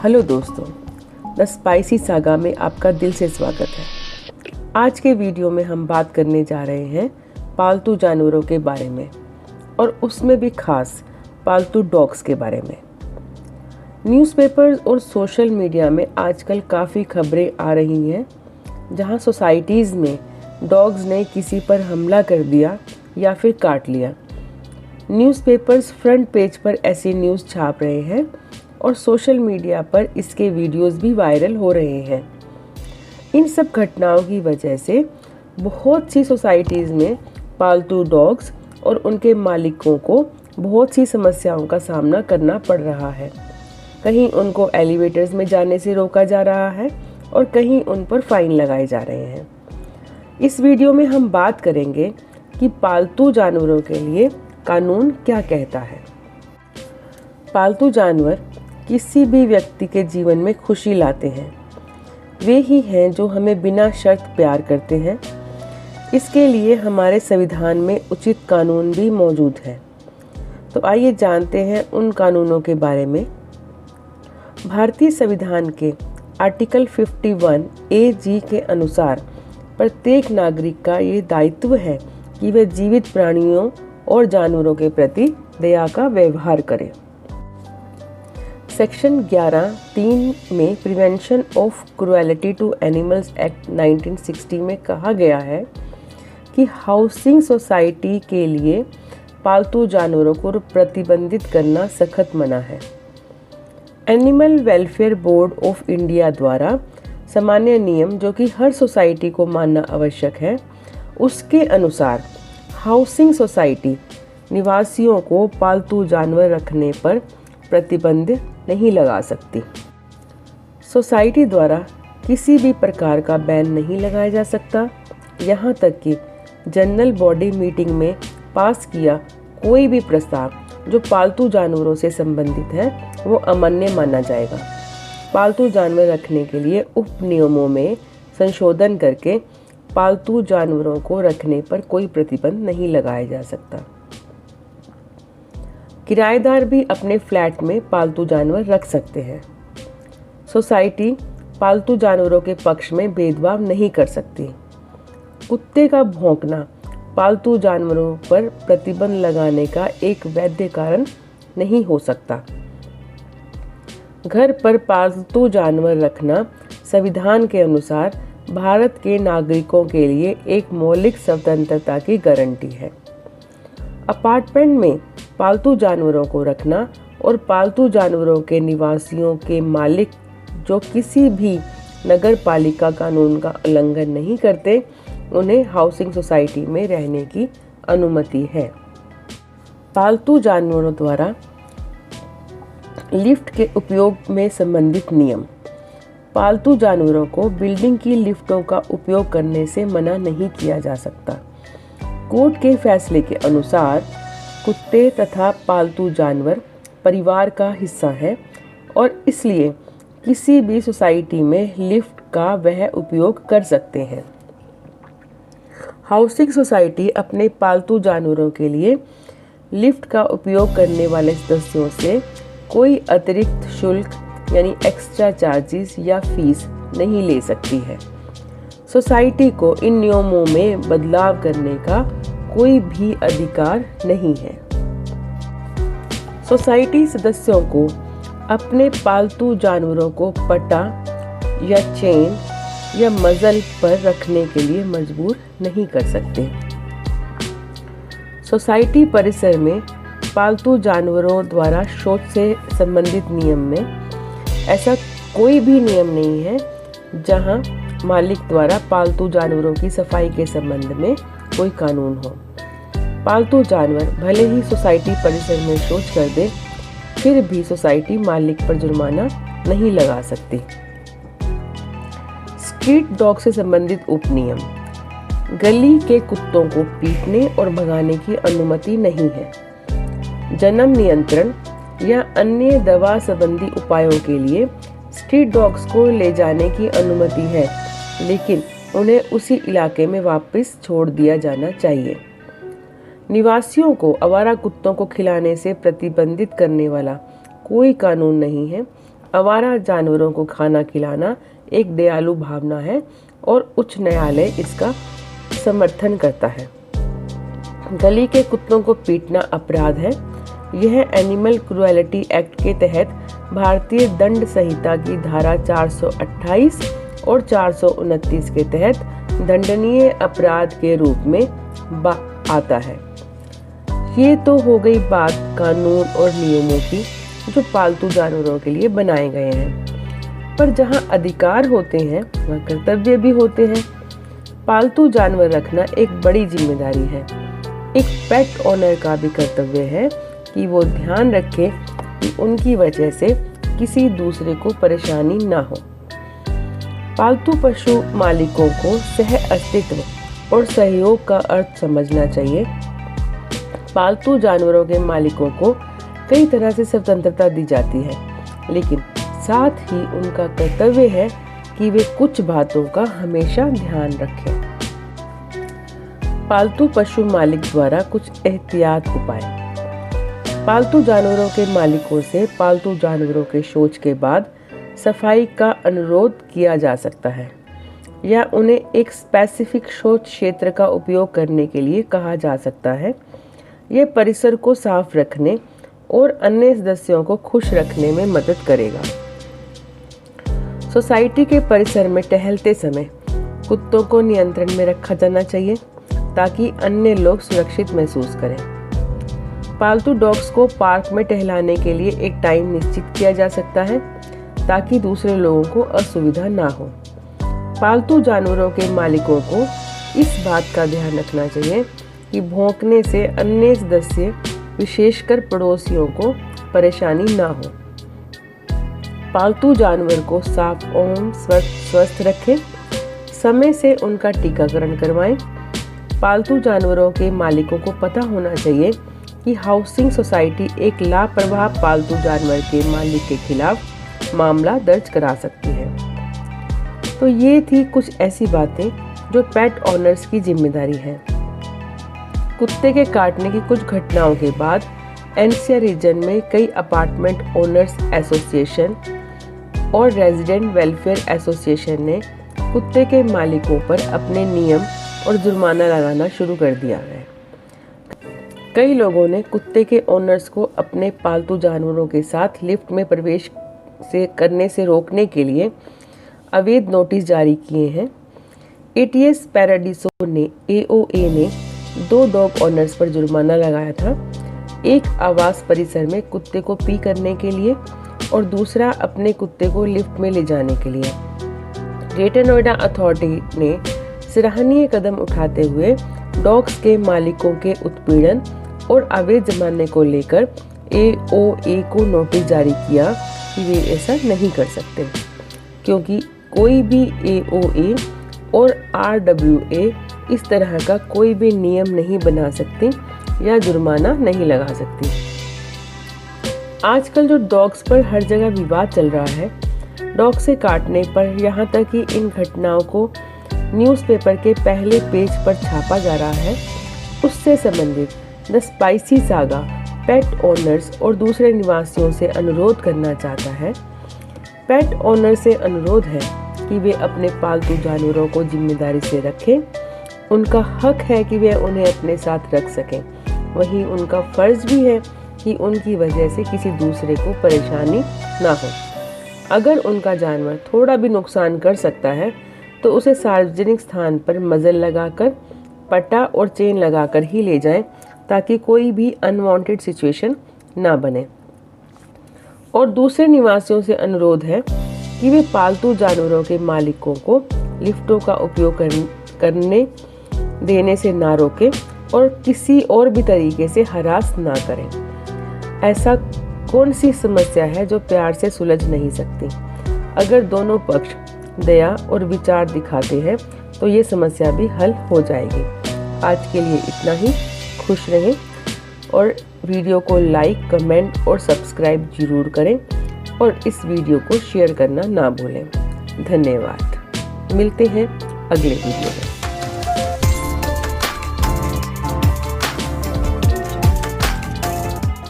Hello दोस्तों, the spicy saga में आपका दिल से स्वागत है। आज के वीडियो में हम बात करने जा रहे हैं पालतू जानवरों के बारे में और उसमें भी खास पालतू डॉग्स के बारे में। न्यूज़पेपर्स और सोशल मीडिया में आजकल काफ़ी खबरें आ रही हैं जहां सोसाइटीज़ में डॉग्स ने किसी पर हमला कर दिया या फिर काट लिया। न्यूज़पेपर्स फ्रंट पेज पर ऐसी न्यूज़ छाप रहे हैं और सोशल मीडिया पर इसके वीडियोस भी वायरल हो रहे हैं। इन सब घटनाओं की वजह से बहुत सी सोसाइटीज़ में पालतू डॉग्स और उनके मालिकों को बहुत सी समस्याओं का सामना करना पड़ रहा है। कहीं उनको एलिवेटर्स में जाने से रोका जा रहा है और कहीं उन पर फाइन लगाए जा रहे हैं। इस वीडियो में हम बात करेंगे कि पालतू जानवरों के लिए कानून क्या कहता है। पालतू जानवर किसी भी व्यक्ति के जीवन में खुशी लाते हैं। वे ही हैं जो हमें बिना शर्त प्यार करते हैं। इसके लिए हमारे संविधान में उचित कानून भी मौजूद है। तो आइए जानते हैं उन कानूनों के बारे में। भारतीय संविधान के आर्टिकल 51 AG के अनुसार प्रत्येक नागरिक का ये दायित्व है कि वे जीवित प्राणियों और जानवरों के प्रति दया का व्यवहार करें। सेक्शन 11(3) में prevention of cruelty to animals act 1960 में कहा गया है कि हाउसिंग सोसाइटी के लिए पालतू जानवरों को प्रतिबंधित करना सख्त मना है। Animal welfare board of India द्वारा सामान्य नियम जो कि हर सोसाइटी को मानना आवश्यक है, उसके अनुसार हाउसिंग सोसाइटी निवासियों को पालतू जानवर रखने पर प्रतिबंध नहीं लगा सकती। सोसाइटी द्वारा किसी भी प्रकार का बैन नहीं लगाया जा सकता। यहाँ तक कि जनरल बॉडी मीटिंग में पास किया कोई भी प्रस्ताव जो पालतू जानवरों से संबंधित है वो अमान्य माना जाएगा। पालतू जानवर रखने के लिए उप नियमों में संशोधन करके पालतू जानवरों को रखने पर कोई प्रतिबंध नहीं लगाया जा सकता। किराएदार भी अपने फ्लैट में पालतू जानवर रख सकते हैं। सोसाइटी पालतू जानवरों के पक्ष में भेदभाव नहीं कर सकती। कुत्ते का भौंकना पालतू जानवरों पर प्रतिबंध लगाने का एक वैध कारण नहीं हो सकता। घर पर पालतू जानवर रखना संविधान के अनुसार भारत के नागरिकों के लिए एक मौलिक स्वतंत्रता की गारंटी है। अपार्टमेंट में पालतू जानवरों को रखना और पालतू जानवरों के निवासियों के मालिक जो किसी भी नगर पालिका कानून का उल्लंघन नहीं करते, उन्हें हाउसिंग सोसाइटी में रहने की अनुमति है। पालतू जानवरों द्वारा लिफ्ट के उपयोग में संबंधित नियम। पालतू जानवरों को बिल्डिंग की लिफ्टों का उपयोग करने से मना नहीं किया जा सकता। कोर्ट के फैसले के अनुसार कुत्ते तथा पालतू जानवर परिवार का हिस्सा है और इसलिए किसी भी सोसाइटी में लिफ्ट का वह उपयोग कर सकते हैं। हाउसिंग सोसाइटी अपने पालतू जानवरों के लिए लिफ्ट का उपयोग करने वाले सदस्यों से कोई अतिरिक्त शुल्क यानी एक्स्ट्रा चार्जेस या फीस नहीं ले सकती है। सोसाइटी को इन नियमों में बदलाव करने का कोई भी अधिकार नहीं है। सोसाइटी सदस्यों को अपने पालतू जानवरों को पटा या चेन या मजल पर रखने के लिए मजबूर नहीं कर सकते। सोसाइटी परिसर में पालतू जानवरों द्वारा शौच से संबंधित नियम में ऐसा कोई भी नियम नहीं है जहां मालिक द्वारा पालतू जानवरों की सफाई के संबंध में कोई कानून हो। पालतू जानवर भले ही सोसाइटी परिसर में शौच कर दे, फिर भी सोसाइटी मालिक पर जुर्माना नहीं लगा सकती। स्ट्रीट डॉग से संबंधित उपनियम। गली के कुत्तों को पीटने और भगाने की अनुमति नहीं है। जन्म नियंत्रण या अन्य दवा संबंधी उपायों के लिए स्ट्रीट डॉग्स को ले जाने की अनुमति है, लेकिन उन्हें उसी इलाके में वापस छोड़ दिया जाना चाहिए। निवासियों को आवारा कुत्तों को खिलाने से प्रतिबंधित करने वाला कोई कानून नहीं है। आवारा जानवरों को खाना खिलाना एक दयालु भावना है और उच्च न्यायालय इसका समर्थन करता है। गली के कुत्तों को पीटना अपराध है। यह एनिमल क्रुएलिटी एक्ट के तहत भारतीय दंड संहिता की धारा 428 और 429 के तहत दंडनीय अपराध के रूप में आता है। ये तो हो गई बात कानून और नियमों की जो पालतू जानवरों के लिए बनाए गए हैं, पर जहाँ अधिकार होते हैं वहाँ कर्तव्य भी होते हैं। पालतू जानवर रखना एक बड़ी जिम्मेदारी है। एक पेट ओनर का भी कर्तव्य है कि वो ध्यान रखे कि उनकी वजह से किसी दूसरे को परेशानी ना हो। पालतू पशु मालिकों को सह अस्तित्व और सहयोग का अर्थ समझना चाहिए। पालतू जानवरों के मालिकों को कई तरह से स्वतंत्रता दी जाती है, लेकिन साथ ही उनका कर्तव्य है कि वे कुछ बातों का हमेशा ध्यान रखें। पालतू पशु मालिक द्वारा कुछ एहतियात उपाय। पालतू जानवरों के मालिकों से पालतू जानवरों के शौच के बाद सफाई का अनुरोध किया जा सकता है या उन्हें एक स्पेसिफिक शौच क्षेत्र का उपयोग करने के लिए कहा जा सकता है। यह परिसर को साफ रखने और अन्य सदस्यों को खुश रखने में मदद करेगा। सोसाइटी के परिसर में टहलते समय कुत्तों को नियंत्रण में रखा जाना चाहिए ताकि अन्य लोग सुरक्षित महसूस करें। पालतू डॉग्स को पार्क में टहलाने के लिए एक टाइम निश्चित किया जा सकता है ताकि दूसरे लोगों को असुविधा ना हो। पालतू जानवरों के मालिकों को इस बात का ध्यान रखना चाहिए कि भौंकने से अन्य सदस्य विशेषकर पड़ोसियों को परेशानी ना हो। पालतू जानवर को साफ एवं स्वस्थ रखें। समय से उनका टीकाकरण करवाएं। पालतू जानवरों के मालिकों को पता होना चाहिए कि हाउसिंग सोसाइटी एक लापरवाह पालतू जानवर के मालिक के खिलाफ मामला दर्ज करा सकती है। तो ये थी कुछ ऐसी बातें जो पेट ओनर्स की जिम्मेदारी है। कुत्ते के काटने की कुछ घटनाओं के बाद एनसीआर रीजन में कई अपार्टमेंट ओनर्स एसोसिएशन और रेजिडेंट वेलफेयर एसोसिएशन ने कुत्ते के मालिकों पर अपने नियम और जुर्माना लगाना शुरू कर दिया है। कई लोगों ने कुत्ते के ओनर्स को अपने पालतू जानवरों के साथ लिफ्ट में प्रवेश करने से रोकने के लिए अवैध नोटिस जारी किए हैं। एटीएस पैराडीसो ने AOA ने 2 डॉग ओनर्स पर जुर्माना लगाया था, एक आवास परिसर में कुत्ते को पी करने के लिए और दूसरा अपने कुत्ते को लिफ्ट में ले जाने के लिए। ग्रेटर नोएडा अथॉरिटी ने सराहनीय कदम उठाते हुए डॉग्स के मालिकों के उत्पीड़न और अवैध जमाने को लेकर AOA को नोटिस जारी किया कि वे ऐसा नहीं कर सकते, क्योंकि कोई भी AOA और RWA इस तरह का कोई भी नियम नहीं बना सकती या जुर्माना नहीं लगा सकती। आजकल जो डॉग्स पर हर जगह विवाद चल रहा है, डॉग से काटने पर यहाँ तक कि इन घटनाओं को न्यूज़पेपर के पहले पेज पर छापा जा रहा है, उससे संबंधित the spicy saga pet owners और दूसरे निवासियों से अनुरोध करना चाहता है। पेट ओनर से अनुरोध है कि वे अपने पालतू जानवरों को जिम्मेदारी से रखें। उनका हक है कि वे उन्हें अपने साथ रख सकें। वहीं उनका फर्ज भी है कि उनकी वजह से किसी दूसरे को परेशानी ना हो। अगर उनका जानवर थोड़ा भी नुकसान कर सकता है तो उसे सार्वजनिक स्थान पर मजल लगाकर, पट्टा और चेन लगाकर ही ले जाएं ताकि कोई भी अनवांटेड सिचुएशन ना बने। और दूसरे निवासियों से अनुरोध है कि वे पालतू जानवरों के मालिकों को लिफ्टों का उपयोग करने देने से ना रोकें और किसी और भी तरीके से हरास ना करें। ऐसा कौन सी समस्या है जो प्यार से सुलझ नहीं सकती? अगर दोनों पक्ष दया और विचार दिखाते हैं तो ये समस्या भी हल हो जाएगी। आज के लिए इतना ही। खुश रहें और वीडियो को लाइक, कमेंट और सब्सक्राइब जरूर करें और इस वीडियो को शेयर करना ना भूलें। धन्यवाद। मिलते हैं अगले वीडियो में।